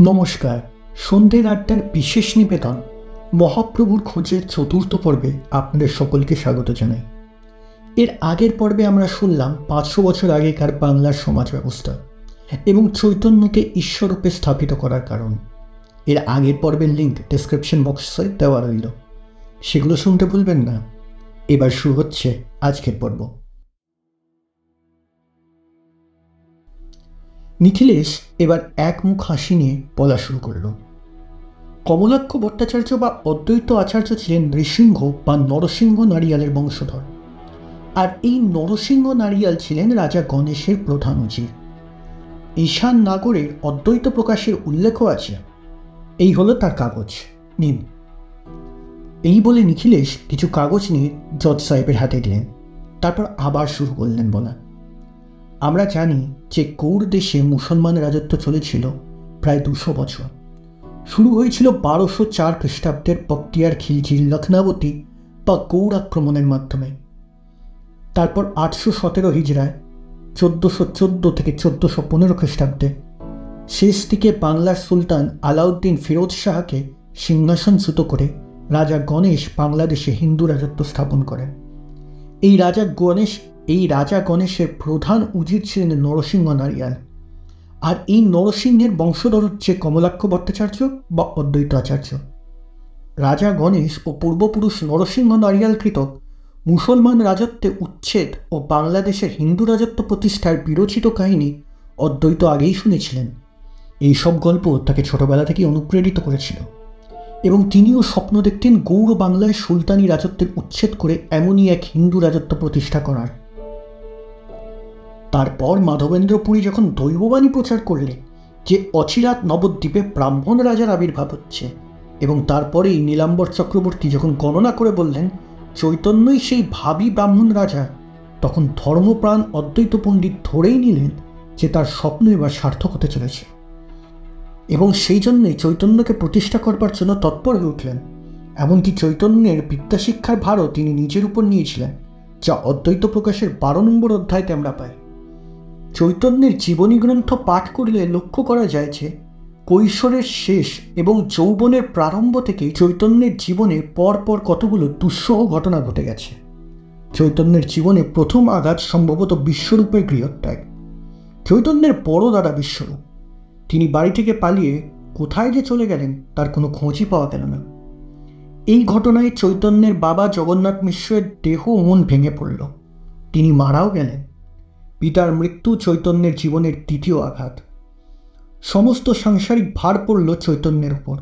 নমস্কার। সন্ধ্যের আড্ডার বিশেষ নিবেদন মহাপ্রভুর খোঁজের চতুর্থ পর্বে আপনাদের সকলকে স্বাগত জানাই। এর আগের পর্বে আমরা শুনলাম 500 বছর আগেকার বাংলার সমাজ ব্যবস্থা এবং চৈতন্যকে ঈশ্বররূপে স্থাপিত করার কারণ। এর আগের পর্বের লিঙ্ক ডেসক্রিপশন বক্সে দেওয়া রইল, সেগুলো শুনতে ভুলবেন না। এবার শুরু হচ্ছে আজকের পর্ব। নিখিলেশ এবার এক মুখ হাসি নিয়ে বলা শুরু করল। কমলাক্ষ ভট্টাচার্য বা অদ্বৈত আচার্য ছিলেন নৃসিংহ বা নরসিংহ নারিয়ালের বংশধর, আর এই নরসিংহ নারিয়াল ছিলেন রাজা গণেশের প্রধান উজির। ঈশান নাগরের অদ্বৈত প্রকাশের উল্লেখও আছে। এই হলো তার কাগজ, নিন। এই বলে নিখিলেশ কিছু কাগজ নিয়ে জজ সাহেবের হাতে দিলেন। তারপর আবার শুরু করলেন বলা। আমরা জানি যে গৌড় দেশে মুসলমান রাজত্ব চলেছিল প্রায় 200 বছর। শুরু হয়েছিল 1204 খ্রিস্টাব্দের বক্তিয়ার খিলজির লখনৌতি বা গৌড় আক্রমণের মাধ্যমে। তারপর 817 হিজড়ায় 1414 থেকে 1415 খ্রিস্টাব্দে শেষ দিকে বাংলার সুলতান আলাউদ্দিন ফিরোজ শাহকে সিংহাসনচ্যুত করে রাজা গণেশ বাংলাদেশে হিন্দু রাজত্ব স্থাপন করেন। এই রাজা গণেশের প্রধান উজির ছিলেন নরসিংহ নারিয়াল, আর এই নরসিংহের বংশধর হচ্ছে কমলাক্ষ ভট্টাচার্য বা অদ্বৈত আচার্য। রাজা গণেশ ও পূর্বপুরুষ নরসিংহ নারিয়ালকৃত মুসলমান রাজত্বে উচ্ছেদ ও বাংলাদেশের হিন্দু রাজত্ব প্রতিষ্ঠার বিরচিত কাহিনী অদ্বৈত আগেই শুনেছিলেন। এইসব গল্প তাকে ছোটবেলা থেকেই অনুপ্রেরিত করেছিল এবং তিনিও স্বপ্ন দেখতেন গৌড় বাংলায় সুলতানি রাজত্বের উচ্ছেদ করে এমনই এক হিন্দু রাজত্ব প্রতিষ্ঠা করার। তারপর মাধবেন্দ্রপুরী যখন দৈববাণী প্রচার করলেন যে অচিরাত নবদ্বীপে ব্রাহ্মণ রাজার আবির্ভাব হচ্ছে, এবং তারপরেই নীলাম্বর চক্রবর্তী যখন গণনা করে বললেন চৈতন্যই সেই ভাবী ব্রাহ্মণ রাজা, তখন ধর্মপ্রাণ অদ্বৈত পণ্ডিত ধরেই নিলেন যে তার স্বপ্ন এবার সার্থক হতে চলেছে, এবং সেই জন্যই চৈতন্যকে প্রতিষ্ঠা করবার জন্য তৎপর হয়ে উঠলেন। এমনকি চৈতন্যের বিদ্যাশিক্ষার ভারও তিনি নিজের উপর নিয়েছিলেন, যা অদ্বৈত প্রকাশের 12 নম্বর অধ্যায়তে আমরা পাই। চৈতন্যের জীবনী গ্রন্থ পাঠ করলে লক্ষ্য করা যায় যে কৈশোরের শেষ এবং যৌবনের প্রারম্ভ থেকেই চৈতন্যের জীবনে পরপর কতগুলো দুঃসহ ঘটনা ঘটে গেছে। চৈতন্যের জীবনে প্রথম আঘাত সম্ভবত বিশ্বরূপের গৃহত্যাগ। চৈতন্যের বড় দাদা বিশ্বরূপ, তিনি বাড়ি থেকে পালিয়ে কোথায় যে চলে গেলেন তার কোনো খোঁজই পাওয়া গেল না। এই ঘটনায় চৈতন্যের বাবা জগন্নাথ মিশ্রের দেহ ও মন ভেঙে পড়ল, তিনি মারাও গেলেন। পিতার মৃত্যু চৈতন্যের জীবনের দ্বিতীয় আঘাত। সমস্ত সাংসারিক ভার পড়ল চৈতন্যের উপর।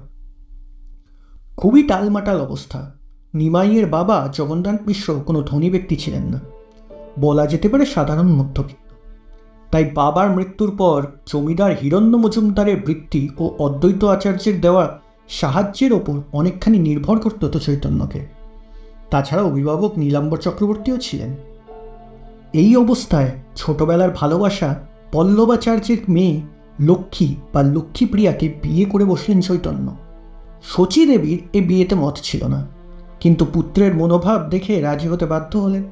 খুবই টালমাটাল অবস্থা। নিমাইয়ের বাবা জগন্নাথ মিশ্র কোনো ধনী ব্যক্তি ছিলেন না, বলা যেতে পারে সাধারণ মধ্যবিত্ত। তাই বাবার মৃত্যুর পর জমিদার হিরণ্য মজুমদারের বৃত্তি ও অদ্বৈত আচার্যের দেওয়া সাহায্যের ওপর অনেকখানি নির্ভর করত তো চৈতন্যকে। তাছাড়া অভিভাবক নীলাম্বর চক্রবর্তীও ছিলেন। এই অবস্থায় ছোটবেলার ভালোবাসা পল্লবাচার্যের মেয়ে লক্ষ্মী বা লক্ষ্মীপ্রিয়াকে বিয়ে করে বসলেন চৈতন্য। শচী দেবীর এ বিয়েতে মত ছিল না, কিন্তু পুত্রের মনোভাব দেখে রাজি হতে বাধ্য হলেন।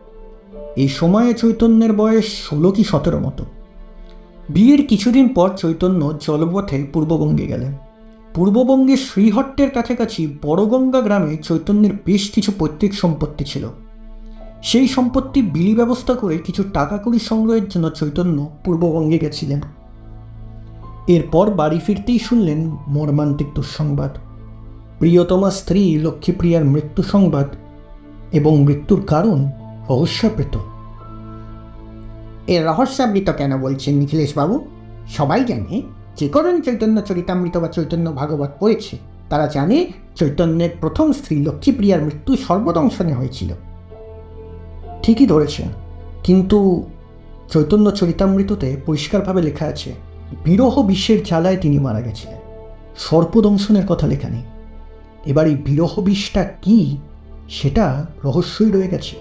এই সময়ে চৈতন্যের বয়স 16 কি 17 মতো। বিয়ের কিছুদিন পর চৈতন্য জলপথে পূর্ববঙ্গে গেলেন। পূর্ববঙ্গের শ্রীহট্টের কাছাকাছি বড়গঙ্গা গ্রামে চৈতন্যের বেশ কিছু পৈতৃক সম্পত্তি ছিল। সেই সম্পত্তি বিলি ব্যবস্থা করে কিছু টাকা কড়ি সংগ্রহের জন্য চৈতন্য পূর্ববঙ্গে গেছিলেন। এরপর বাড়ি ফিরতেই শুনলেন মর্মান্তিক দুঃসংবাদ, প্রিয়তমা স্ত্রী লক্ষ্মীপ্রিয়ার মৃত্যু সংবাদ, এবং মৃত্যুর কারণ রহস্যাবৃত। এর রহস্যাবৃত কেন বলছেন নিখিলেশ বাবু? সবাই জানে, যে করেন চৈতন্য চরিতামৃত বা চৈতন্য ভাগবত পড়েছে তারা জানে চৈতন্যের প্রথম স্ত্রী লক্ষ্মীপ্রিয়ার মৃত্যু সর্বদংশনে হয়েছিল। ঠিকই ধরেছেন, কিন্তু চৈতন্য চরিতামৃততে পরিষ্কারভাবে লেখা আছে বিরহ বিষের জ্বালায় তিনি মারা গেছিলেন, সর্পদংশনের কথা লেখা নেই। এবার এই বিরহ বিষটা কি সেটা রহস্যই রয়ে গেছে।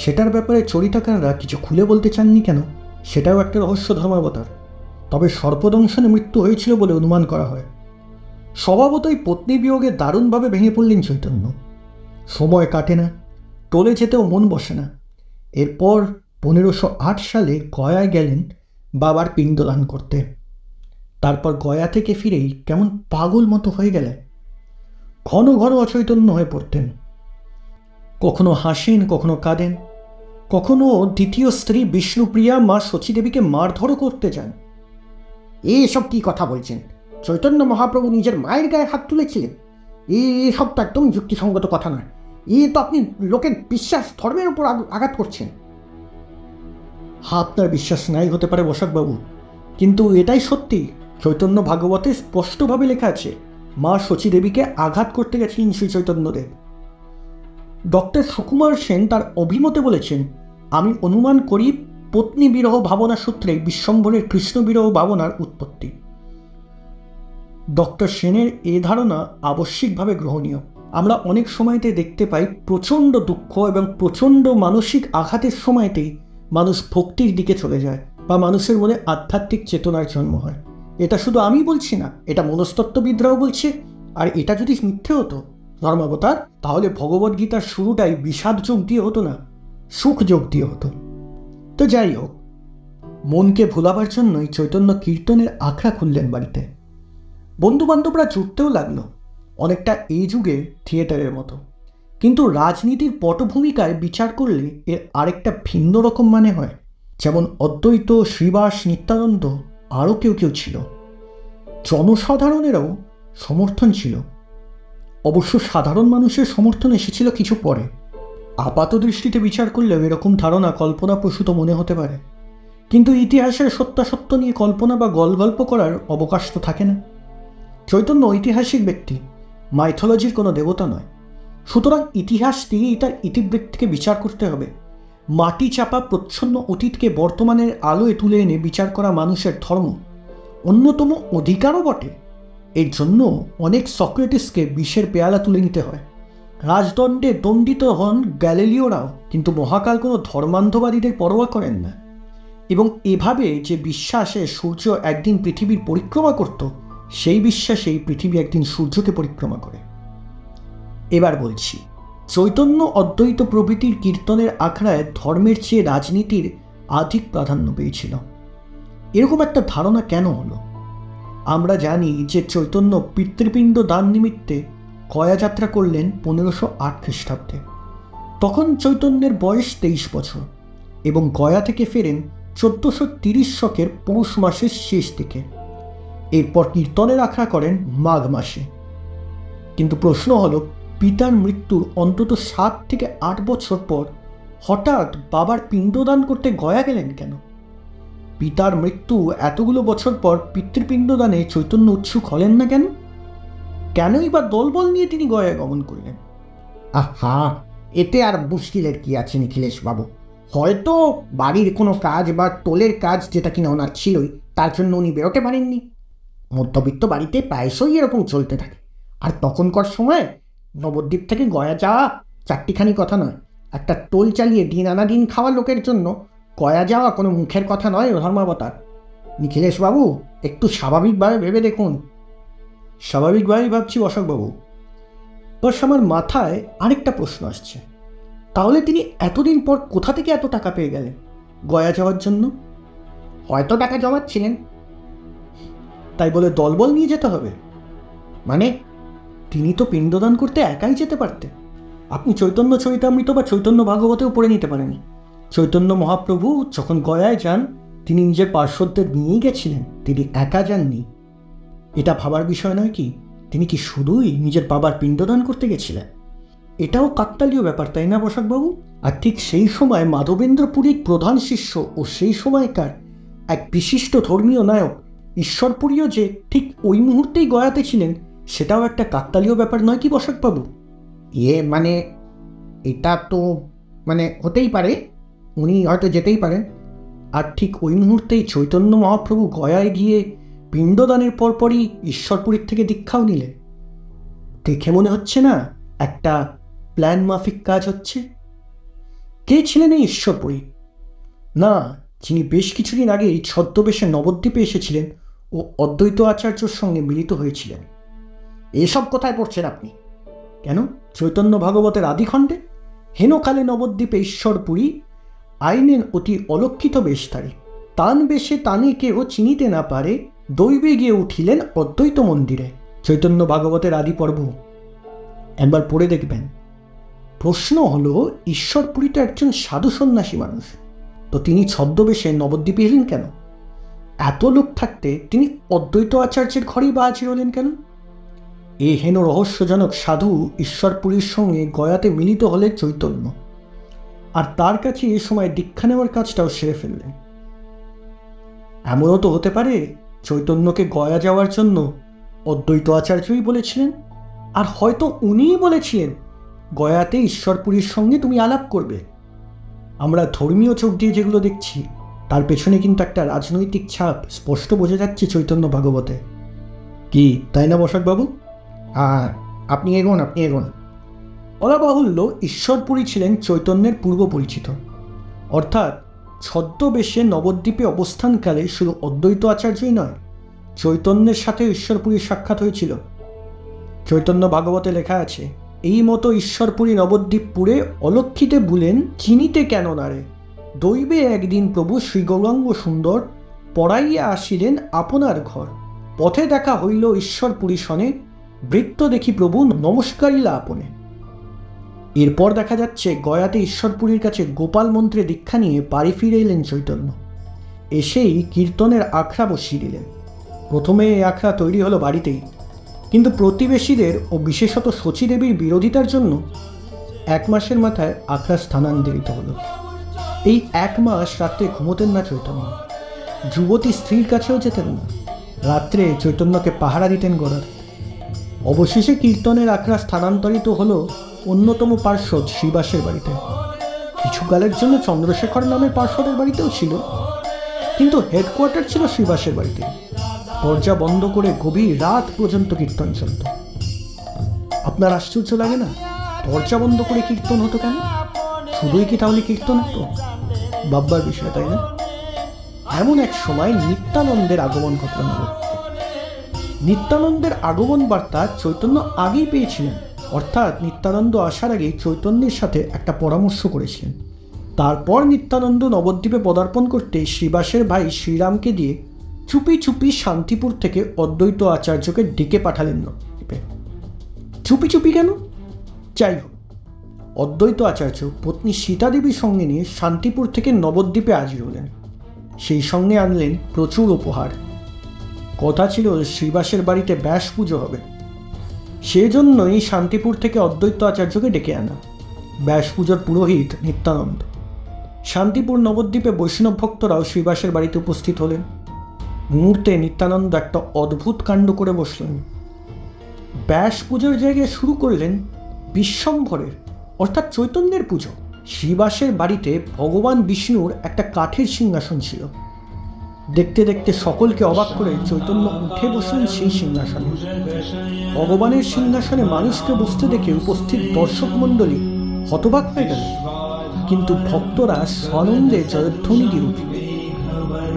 সেটার ব্যাপারে চরিতাকাররা কিছু খুলে বলতে চাননি কেন, সেটাও একটা রহস্য ধর্মাবতার। তবে সর্পদংশনে মৃত্যু হয়েছিল বলে অনুমান করা হয়। স্বভাবতই পত্নী বিয়োগে দারুণভাবে ভেঙে পড়লেন চৈতন্য। সময় কাটে না, টলে যেতেও মন বসে না। এরপর 1508 সালে গয়ায় গেলেন বাবার পিণ্ডদান করতে। তারপর গয়া থেকে ফিরেই কেমন পাগল মতো হয়ে গেলেন। ঘন ঘন অচৈতন্য হয়ে পড়তেন। কখনো হাসেন, কখনো কাঁদেন, কখনো দ্বিতীয় স্ত্রী বিষ্ণুপ্রিয়া মা শচীদেবীকে মারধরও করতে যান। এসব কি কথা বলছেন? চৈতন্য মহাপ্রভু নিজের মায়ের গায়ে হাত তুলেছিলেন? এসব তো একদম যুক্তিসঙ্গত কথা নয়। তো আপনি লোকের বিশ্বাস ধর্মের উপর আঘাত করছেন। আপনার বিশ্বাস নাই হতে পারে বসাকবাবু, কিন্তু এটাই সত্যি। চৈতন্য ভাগবতে স্পষ্টভাবে লেখা আছে, মা শচীদেবীকে আঘাত করতে গেছিলেন শ্রী চৈতন্যদেব। ডক্টর সুকুমার সেন তার অভিমতে বলেছেন, আমি অনুমান করি পত্নী বিরহ ভাবনা সূত্রে বিশ্বম্ভরের কৃষ্ণ বিরহ ভাবনার উৎপত্তি। ডক্টর সেনের এ ধারণা আবশ্যিকভাবে গ্রহণীয়। আমরা অনেক সময়তে দেখতে পাই প্রচণ্ড দুঃখ এবং প্রচণ্ড মানসিক আঘাতের সময়তেই মানুষ ভক্তির দিকে চলে যায় বা মানুষের মনে আধ্যাত্মিক চেতনার জন্ম হয়। এটা শুধু আমি বলছি না, এটা মনস্তত্ত্ববিদরাও বলছে। আর এটা যদি মিথ্যে হতো ধর্মাবতার, তাহলে ভগবদ্গীতার শুরুটাই বিষাদ যোগ দিয়ে হতো না, সুখ যোগ দিয়ে হতো। তো যাই হোক, মনকে ভোলাবার জন্যই চৈতন্য কীর্তনের আখড়া খুললেন বাড়িতে। বন্ধুবান্ধবরা জুটতেও লাগলো, অনেকটা এই যুগে থিয়েটারের মতো। কিন্তু রাজনীতির পটভূমিকায় বিচার করলে এর আরেকটা ভিন্ন রকম মানে হয়। যেমন অদ্বৈত, শ্রীবাস, নিত্যানন্দ, আরও কেউ কেউ ছিল। জনসাধারণেরও সমর্থন ছিল। অবশ্য সাধারণ মানুষের সমর্থন এসেছিল কিছু পরে। আপাত দৃষ্টিতে বিচার করলেও এরকম ধারণা কল্পনাপ্রসূত মনে হতে পারে, কিন্তু ইতিহাসের সত্যাসত্য নিয়ে কল্পনা বা গল্প করার অবকাশ তো থাকে না। চৈতন্য ঐতিহাসিক ব্যক্তি, মাইথোলজির কোনো দেবতা নয়। সুতরাং ইতিহাস দিয়েই তার ইতিবৃত্তিকে বিচার করতে হবে। মাটি চাপা প্রচ্ছন্ন অতীতকে বর্তমানের আলোয় তুলে এনে বিচার করা মানুষের ধর্ম, অন্যতম অধিকারও বটে। এর জন্য অনেক সক্রেটিসকে বিষের পেয়ালা তুলে নিতে হয়। রাজদণ্ডে দণ্ডিত হন গ্যালিলিওরাও, কিন্তু মহাকাল কোনো ধর্মান্ধবাদীদের পরোয়া করেন না। এবং এভাবে যে বিশ্বাসে সূর্য একদিন পৃথিবীর পরিক্রমা করত, সেই বিশ্বাসেই পৃথিবী একদিন সূর্যকে পরিক্রমা করে। এবার বলছি, চৈতন্য অদ্বৈত প্রভৃতির কীর্তনের আখড়ায় ধর্মের চেয়ে রাজনীতির অধিক প্রাধান্য পেয়েছিল। এরকম একটা ধারণা কেন হলো? আমরা জানি যে চৈতন্য পিতৃপিণ্ড দান নিমিত্তে গয়া যাত্রা করলেন 1508 খ্রিস্টাব্দে। তখন চৈতন্যের বয়স 23 বছর এবং গয়া থেকে ফেরেন 1430 শকের পৌষ মাসের শেষ দিকে। এরপর কীর্তনের আখড়া করেন মাঘ মাসে। কিন্তু প্রশ্ন হলো, পিতার মৃত্যুর অন্তত 7 থেকে 8 বছর পর হঠাৎ বাবার পিণ্ডদান করতে গয়া গেলেন কেন? পিতার মৃত্যু এতগুলো বছর পর পিতৃপিণ্ডদানে চৈতন্য উৎসুক হলেন না কেন? কেনই বা দলবল নিয়ে তিনি গয়া গমন করলেন? আহা, এতে আর মুশকিলের কি আছে নিখিলেশ বাবু? হয়তো বাড়ির কোনো কাজ বা টোলের কাজ, যেটা কিনা ওনার ছিলই, তার জন্য উনি বেরোতে পারেননি। মধ্যবিত্ত বাড়িতে প্রায়শই এরকম চলতে থাকে। আর তখনকার সময় নবদ্বীপ থেকে গয়া যাওয়া চারটিখানি কথা নয়। একটা টোল চালিয়ে দিন আনা দিন খাওয়া লোকের জন্য গয়া যাওয়া কোনো মুখের কথা নয় ধর্মাবতার। নিখিলেশ বাবু, একটু স্বাভাবিকভাবে ভেবে দেখুন। স্বাভাবিকভাবেই ভাবছি অশোকবাবু। বাস আমার মাথায় আরেকটা প্রশ্ন আসছে, তাহলে তিনি এতদিন পর কোথা থেকে এত টাকা পেয়ে গেলেন গয়া যাওয়ার জন্য? হয়তো টাকা জমাচ্ছিলেন। তাই বলে দলবল নিয়ে যেতে হবে? মানে? তিনি তো পিণ্ডদান করতে একাই যেতে পারতেন। আপনি চৈতন্য চরিতামৃত বা চৈতন্য ভাগবতেও পড়ে নিতে পারেন। চৈতন্য মহাপ্রভু যখন গয়ায় যান, তিনি নিজের পার্শ্বদের নিয়েই গেছিলেন, তিনি একা যাননি। এটা ভাবার বিষয় নয় কি, তিনি কি শুধুই নিজের বাবার পিণ্ডদান করতে গেছিলেন? এটাও কাকতালীয় ব্যাপার, তাই না বসাকবাবু? আর ঠিক সেই সময় মাধবেন্দ্র পুরীর প্রধান শিষ্য ও সেই সময়কার এক বিশিষ্ট ধর্মীয় নায়ক ঈশ্বরপুরীও যে ঠিক ওই মুহূর্তেই গয়াতে ছিলেন, সেটাও একটা কাকতালীয় ব্যাপার নয় কি বসাকবাবু? মানে এটা তো হতেই পারে, উনি হয়তো যেতেই পারেন। আর ঠিক ওই মুহূর্তেই চৈতন্য মহাপ্রভু গয়ায় গিয়ে পিণ্ডদানের পরপরই ঈশ্বরপুরীর থেকে দীক্ষাও নিলেন। দেখে মনে হচ্ছে না একটা প্ল্যান মাফিক কাজ হচ্ছে? কে ছিলেন এই ঈশ্বরপুরী? না, যিনি বেশ কিছুদিন আগেই ছদ্মবেশে নবদ্বীপে এসেছিলেন ও অদ্বৈত আচার্যর সঙ্গে মিলিত হয়েছিলেন। এসব কোথায় পড়ছেন আপনি? কেন, চৈতন্য ভাগবতের আদিখণ্ডে হেনকালে নবদ্বীপে ঈশ্বরপুরী আইনেন অতি অলক্ষিত বেশধারী, তান বেশে তানে কেহ চিনিতে না পারে, দৈবে গিয়ে উঠিলেন অদ্বৈত মন্দিরে। চৈতন্য ভাগবতের আদি পর্ব একবার পড়ে দেখবেন। প্রশ্ন হলো, ঈশ্বরপুরী তো একজন সাধু সন্ন্যাসী মানুষ, তো তিনি ছদ্মবেশে নবদ্বীপে এলেন কেন? এত লোক থাকতে তিনি অদ্বৈত আচার্যের ঘরেই বা হাজির হলেন কেন? এই হেন রহস্যজনক সাধু ঈশ্বরপুরীর সঙ্গে গয়াতে মিলিত হলেন চৈতন্য, আর তার কাছে এ সময় দীক্ষা নেওয়ার কাজটাও সেরে ফেললেন। এমনও তো হতে পারে চৈতন্যকে গয়া যাওয়ার জন্য অদ্বৈত আচার্যই বলেছিলেন, আর হয়তো উনিই বলেছিলেন গয়াতে ঈশ্বরপুরীর সঙ্গে তুমি আলাপ করবে। আমরা ধর্মীয় চোখ দিয়ে যেগুলো দেখছি তার পেছনে কিন্তু একটা রাজনৈতিক ছাপ স্পষ্ট বোঝা যাচ্ছে চৈতন্য ভাগবতে। কি তাই না বসাকবাবু? আপনি এগোন। বলা বাহুল্য, ঈশ্বরপুরী ছিলেন চৈতন্যের পূর্ব পরিচিত, অর্থাৎ ছদ্মবেশে নবদ্বীপে অবস্থানকালে শুধু অদ্বৈত আচার্যই নয়, চৈতন্যের সাথে ঈশ্বরপুরীর সাক্ষাৎ হয়েছিল। চৈতন্য ভাগবতে লেখা আছে, এই মতো ঈশ্বরপুরী নবদ্বীপপুরে অলক্ষিতে বুলেন চিনিতে কেন নারে, দৈবে একদিন প্রভু শ্রী গৌরাঙ্গ সুন্দর পড়াইয়া আসিলেন আপনার ঘর, পথে দেখা হইল ঈশ্বরপুরী সনে, বৃত্ত দেখি প্রভু নমস্কারিলা আপনে। এরপর দেখা যাচ্ছে গয়াতে ঈশ্বরপুরীর কাছে গোপাল মন্ত্রে দীক্ষা নিয়ে বাড়ি ফিরে এলেন চৈতন্য। এসেই কীর্তনের আখড়া বসিয়ে দিলেন। প্রথমে এই আখড়া তৈরি হলো বাড়িতেই, কিন্তু প্রতিবেশীদের ও বিশেষত শচীদেবীর বিরোধিতার জন্য 1 মাসের মাথায় আখড়া স্থানান্তরিত হলো। এই 1 মাস রাত্রে ঘুমোতেন না চৈতন্য, যুবতী স্ত্রীর কাছেও যেতেন না, রাত্রে চৈতন্যকে পাহারা দিতেন গড়ার। অবশেষে কীর্তনের আখড়া স্থানান্তরিত হলো অন্যতম পার্শ্বদ শ্রীবাসের বাড়িতে। কিছুকালের জন্য চন্দ্রশেখর নামের পার্শ্বদের বাড়িতেও ছিল, কিন্তু হেডকোয়ার্টার ছিল শ্রীবাসের বাড়িতে। দরজা বন্ধ করে গভীর রাত পর্যন্ত কীর্তন চলত। আপনার আশ্চর্য লাগে না? দরজা বন্ধ করে কীর্তন হতো কেন? শুধুই কি তাহলে কীর্তন হতো? ভাববার বিষয়, তাই না? এমন এক সময় নিত্যানন্দের আগমন ঘটল। নিত্যানন্দের আগমন বার্তা চৈতন্য আগেই পেয়েছিলেন, অর্থাৎ নিত্যানন্দ আসার আগে চৈতন্যের সাথে একটা পরামর্শ করেছিলেন। তারপর নিত্যানন্দ নবদ্বীপে পদার্পণ করতে শ্রীবাসের ভাই শ্রীরামকে দিয়ে চুপি চুপি শান্তিপুর থেকে অদ্বৈত আচার্যকে ডেকে পাঠালেন নবদ্বীপে। চুপি চুপি কেন? যাই হোক, অদ্বৈত আচার্য পত্নী সীতাদেবীর সঙ্গে নিয়ে শান্তিপুর থেকে নবদ্বীপে হাজির হলেন। সেই সঙ্গে আনলেন প্রচুর উপহার। কথা ছিল শ্রীবাসের বাড়িতে ব্যাস পুজো হবে, সেজন্যই শান্তিপুর থেকে অদ্বৈত আচার্যকে ডেকে আনা। ব্যাস পুজোর পুরোহিত নিত্যানন্দ। শান্তিপুর নবদ্বীপে বৈষ্ণব ভক্তরাও শ্রীবাসের বাড়িতে উপস্থিত হলেন। মুহূর্তে নিত্যানন্দ একটা অদ্ভুত কাণ্ড করে বসলেন। ব্যাস পুজোর জায়গায় শুরু করলেন বিশ্বম্ভরের, অর্থাৎ চৈতন্যের পুজো। শ্রীবাসের বাড়িতে ভগবান বিষ্ণুর একটা কাঠের সিংহাসন ছিল। দেখতে দেখতে সকলকে অবাক করে চৈতন্য উঠে বসলেন সেই সিংহাসনে। ভগবানের সিংহাসনে মানুষকে বসতে দেখে উপস্থিত দর্শক মণ্ডলী হতবাক হয়ে গেল, কিন্তু ভক্তরা সানন্দে জয়ধ্বনি দিয়ে উঠল।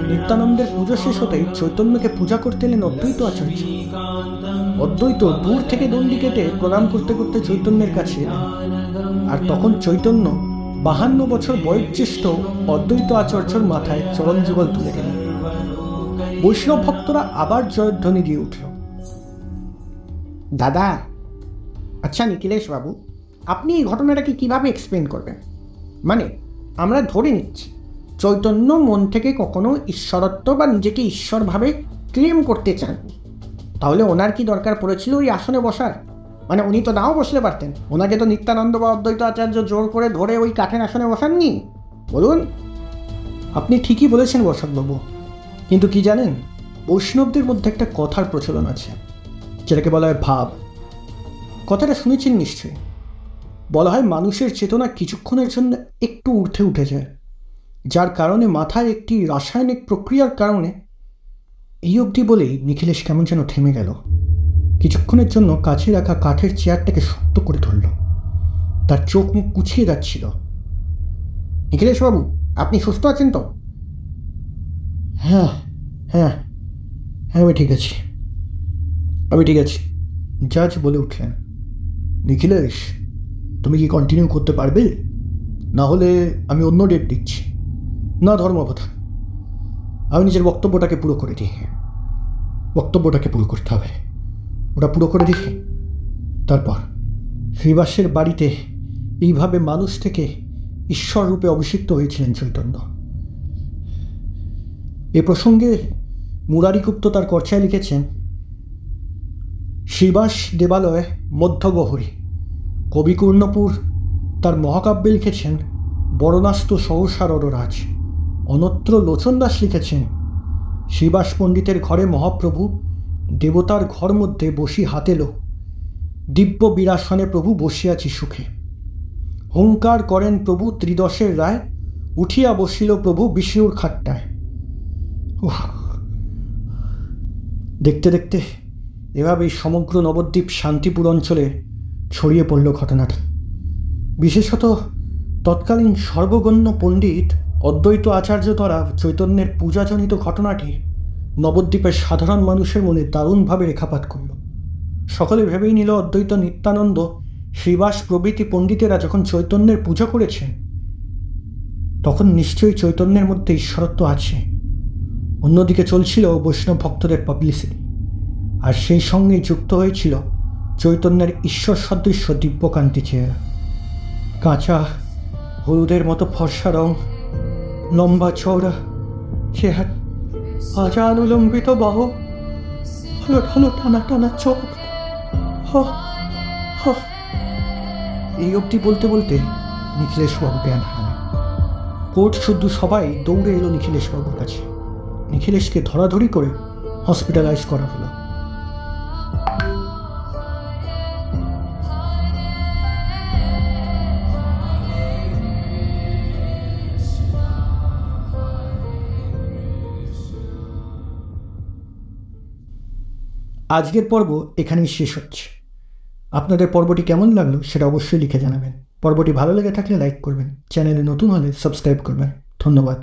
নিত্যানন্দের পুজো শেষ হতেই চৈতন্যকে পূজা করতে এলেন অদ্বৈত আচার্য। অদ্বৈত দূর থেকে দণ্ডি কেটে প্রণাম করতে করতে চৈতন্যের কাছে এলেন, আর তখন চৈতন্য 52 বছর বয়োজ্যেষ্ঠ অদ্বৈত আচার্যর মাথায় চরণ যুগল তুলে গেলেন। বৈষ্ণব ভক্তরা আবার জয়ধ্বনি দিয়ে উঠল। দাদা, আচ্ছা নিখিলেশ বাবু, আপনি এই ঘটনাটাকে কিভাবে এক্সপ্লেন করবেন? মানে আমরা ধরে নিচ্ছি চৈতন্য মন থেকে কখনো ঈশ্বরত্ব বা নিজেকে ঈশ্বরভাবে ক্লেম করতে চান, তাহলে ওনার কি দরকার পড়েছিল ওই আসনে বসার? মানে উনি তো নাও বসলে পারতেন, ওনাকে তো নিত্যানন্দ বা অদ্বৈত আচার্য জোর করে ধরে ওই কাঠের আসনে বসাননি। বলুন। আপনি ঠিকই বলেছেন বসাকবাবু, কিন্তু কি জানেন, বৈষ্ণবদের মধ্যে একটা কথার প্রচলন আছে, যেটাকে বলা হয় ভাব। কথাটা শুনেছেন নিশ্চয়ই। বলা হয় মানুষের চেতনা কিছুক্ষণের জন্য একটু ঊর্ধ্বে উঠে যায়, যার কারণে মাথায় একটি রাসায়নিক প্রক্রিয়ার কারণে। এই অবধি বলেই নিখিলেশ কেমন যেন থেমে গেল। কিছুক্ষণের জন্য কাছে রাখা কাঠের চেয়ারটাকে শক্ত করে ধরল। তার চোখ মুখ কুচিয়ে যাচ্ছিল। নিখিলেশ বাবু, আপনি সুস্থ আছেন তো? হ্যাঁ হ্যাঁ হ্যাঁ, আমি ঠিক আছি। জাজ বলে উঠলেন, নিখিলেশ, তুমি কি কন্টিনিউ করতে পারবে? না হলে আমি অন্য ডেট দিচ্ছি। না ধর্মকথা, আমি নিজের বক্তব্যটাকে পুরো করে দিই। বক্তব্যটাকে পুরো করতে হবে। ওটা পুরো করে দেখে তারপর শ্রীবাসের বাড়িতে এইভাবে মানুষ থেকে ঈশ্বর রূপে অভিষিক্ত হয়েছিলেন চৈতন্য। এ প্রসঙ্গে মুরারিগুপ্ত তার কর্চায় লিখেছেন, শ্রীবাস দেবালয় মধ্যগহরী। কবিকর্ণপুর তার মহাকাব্যে লিখেছেন, বরণাস্ত সহসার অররাজ। অনত্র লোচন দাস লিখেছেন, শ্রীবাস পণ্ডিতের ঘরে মহাপ্রভু দেবতার ঘর মধ্যে বসি হাতেলো, দিব্য বিরাসনে প্রভু বসিয়াছি সুখে। হুঙ্কার করেন প্রভু ত্রিদশের রায়, উঠিয়া বসিল প্রভু বিষ্ণুর খাট্টায়। দেখতে দেখতে এভাবেই সমগ্র নবদ্বীপ শান্তিপুর অঞ্চলে ছড়িয়ে পড়ল ঘটনাটা। বিশেষত তৎকালীন সর্বগণ্য পণ্ডিত অদ্বৈত আচার্য দ্বারা চৈতন্যের পূজাজনিত ঘটনাটি নবদ্বীপের সাধারণ মানুষের মনে দারুণভাবে রেখাপাত করল। সকলে ভেবেই নিল অদ্বৈত নিত্যানন্দ শ্রীবাস প্রভৃতি পণ্ডিতেরা যখন চৈতন্যের পূজা করেছেন তখন নিশ্চয়ই চৈতন্যের মধ্যে ঈশ্বরত্ব আছে। অন্যদিকে চলছিল বৈষ্ণব ভক্তদের পাবলিসিটি, আর সেই সঙ্গেই যুক্ত হয়েছিল চৈতন্যের ঈশ্বর সদৃশ্য দিব্যকান্তি চেহারা। কাঁচা হলুদের মতো ফর্সা রং, লম্বা চওড়া চেহারা, আজানুলম্বিত বাহু, ভালো ভালো টানা টানা চোখ। এই অবধি বলতে বলতে নিখিলেশবাবু জ্ঞান হারান। কোর্ট শুদ্ধ সবাই দৌড়ে এলো নিখিলেশবাবুর কাছে। নিখিলেশকে ধরাধরি করে হসপিটালাইজ করা হলো। আজকের পর্ব এখানেই শেষ হচ্ছে। আপনাদের পর্বটি কেমন লাগলো সেটা অবশ্যই লিখে জানাবেন। পর্বটি ভালো লেগে থাকলে লাইক করবেন, চ্যানেলে নতুন হলে সাবস্ক্রাইব করবেন। ধন্যবাদ।